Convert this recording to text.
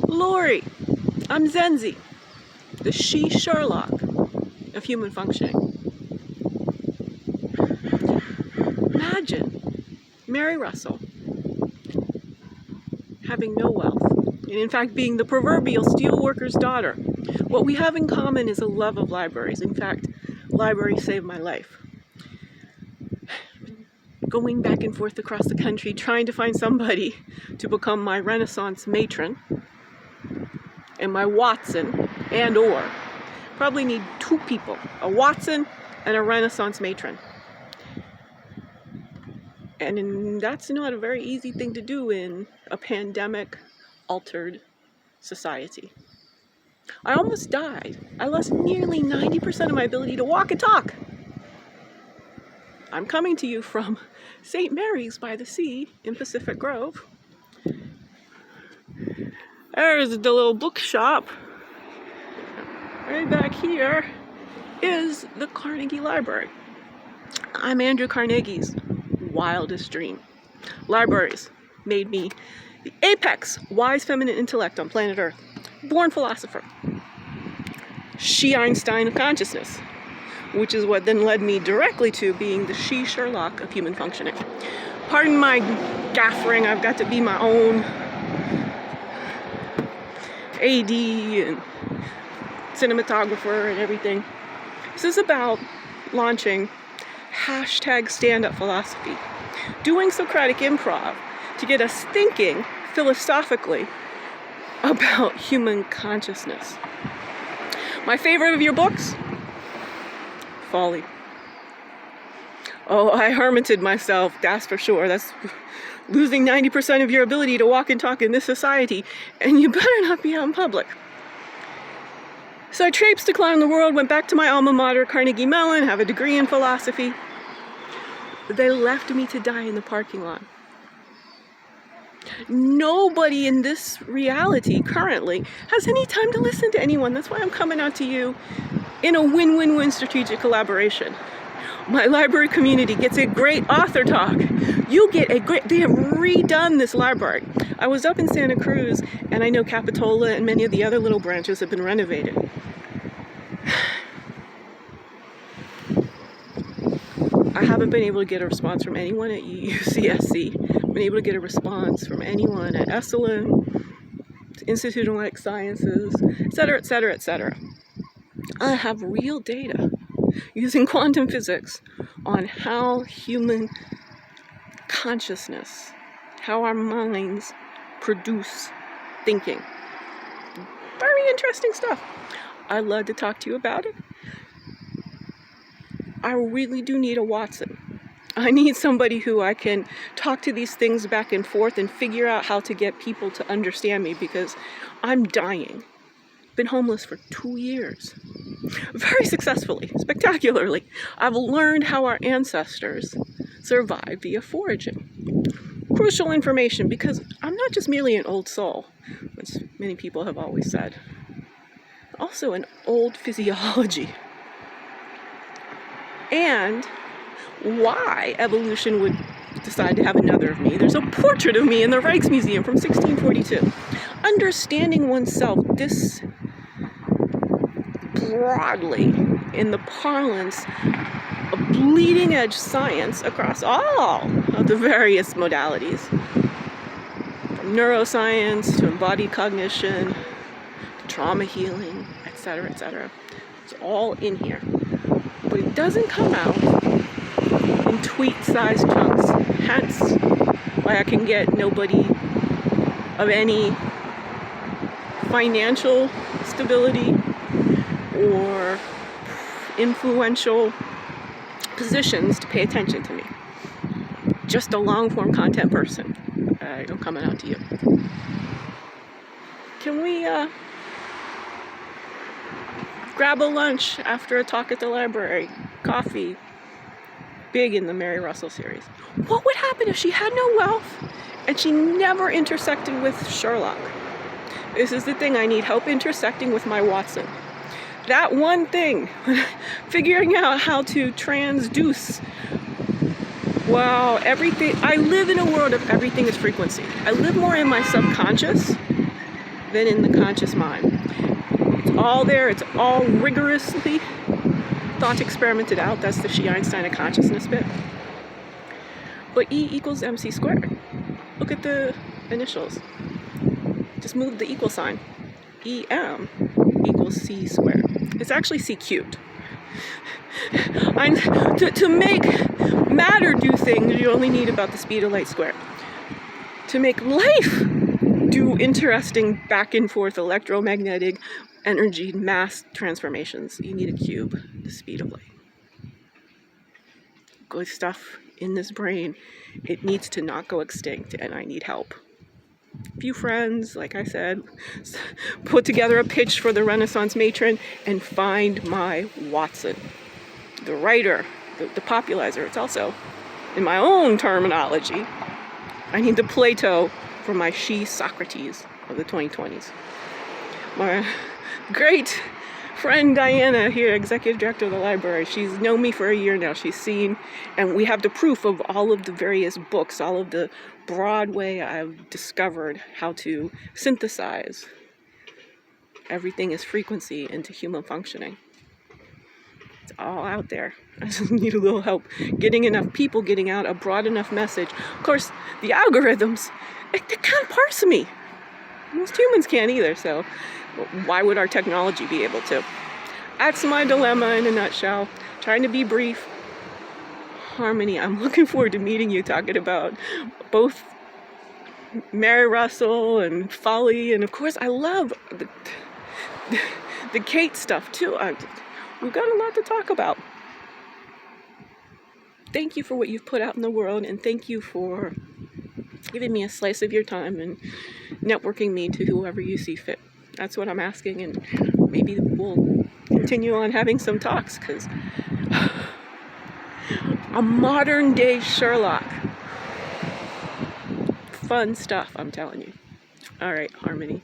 Lori, I'm Zenzi, the she-Sherlock of human functioning. Imagine Mary Russell having no wealth, and in fact being the proverbial steelworker's daughter. What we have in common is a love of libraries. In fact, libraries saved my life. Going back and forth across the country, trying to find somebody to become my Renaissance matron and my Watson, and or probably need two people, a Watson and a Renaissance matron. And that's not a very easy thing to do in a pandemic-altered society. I almost died. I lost nearly 90% of my ability to walk and talk. I'm coming to you from St. Mary's by the Sea in Pacific Grove. There's the little bookshop. Right back here is the Carnegie Library. I'm Andrew Carnegie's wildest dream. Libraries made me the apex wise feminine intellect on planet Earth. Born philosopher. She-Einstein of consciousness. Which is what then led me directly to being the she-Sherlock of human functioning. Pardon my gaffering, I've got to be my own AD and cinematographer and everything. This is about launching hashtag stand-up philosophy, doing Socratic improv to get us thinking philosophically about human consciousness. My favorite of your books? Folly. Oh, I hermited myself, that's for sure. That's losing 90% of your ability to walk and talk in this society, and you better not be out in public. So I traipsed to clown the world, went back to my alma mater, Carnegie Mellon, have a degree in philosophy. But they left me to die in the parking lot. Nobody in this reality currently has any time to listen to anyone. That's why I'm coming out to you in a win-win-win strategic collaboration. My library community gets a great author talk. You get a great, they have redone this library. I was up in Santa Cruz, and I know Capitola and many of the other little branches have been renovated. I haven't been able to get a response from anyone at UCSC. I've been able to get a response from anyone at Esalen, Institute of Life Sciences, etc., etc., etc. I have real data using quantum physics on how human consciousness, how our minds produce thinking. Very interesting stuff. I'd love to talk to you about it. I really do need a Watson. I need somebody who I can talk to these things back and forth and figure out how to get people to understand me, because I'm dying. Been homeless for 2 years. Very successfully, spectacularly. I've learned how our ancestors survived via foraging. Crucial information, because I'm not just merely an old soul, which many people have always said. Also an old physiology. And why evolution would decide to have another of me. There's a portrait of me in the Rijksmuseum from 1642. Understanding oneself this broadly in the parlance of bleeding edge science across all of the various modalities, from neuroscience to embodied cognition, to trauma healing, etc., etc. It's all in here. But it doesn't come out in tweet-sized chunks, hence why I can get nobody of any financial stability or influential positions to pay attention to me. Just a long-form content person. I'm coming out to you. Can we grab a lunch after a talk at the library? Coffee. Big in the Mary Russell series. What would happen if she had no wealth and she never intersected with Sherlock? This is the thing, I need help intersecting with my Watson. That one thing, figuring out how to transduce, wow, everything. I live in a world of everything is frequency. I live more in my subconscious than in the conscious mind. It's all there. It's all rigorously thought experimented out. That's the she-Einstein of consciousness bit. But E equals mc squared. Look at the initials. Just move the equal sign. EM equals c squared. It's actually c cubed. To make matter do things, you only need about the speed of light squared. To make life do interesting back and forth electromagnetic energy mass transformations, you need a cube, the speed of light. Good stuff in this brain. It needs to not go extinct, and I need help. A few friends, like I said, put together a pitch for the Renaissance matron and find my Watson. The writer, the popularizer. It's also, in my own terminology, I need the Plato for my she-Socrates of the 2020s. My great friend Diana here, executive director of the library, she's known me for a year now. She's seen, and we have the proof of all of the various books, all of the broad way I've discovered how to synthesize everything as frequency into human functioning. It's all out there. I just need a little help getting enough people getting out a broad enough message. Of course, the algorithms, they can't parse me. Most humans can't either, so why would our technology be able to? That's my dilemma in a nutshell. Trying to be brief. Harmony, I'm looking forward to meeting you, talking about both Mary Russell and Folly, and of course I love the Kate stuff too. We've got a lot to talk about. Thank you for what you've put out in the world, and thank you for giving me a slice of your time and networking me to whoever you see fit. That's what I'm asking, and maybe we'll continue on having some talks, because a modern day Sherlock. Fun stuff, I'm telling you. All right, Harmony.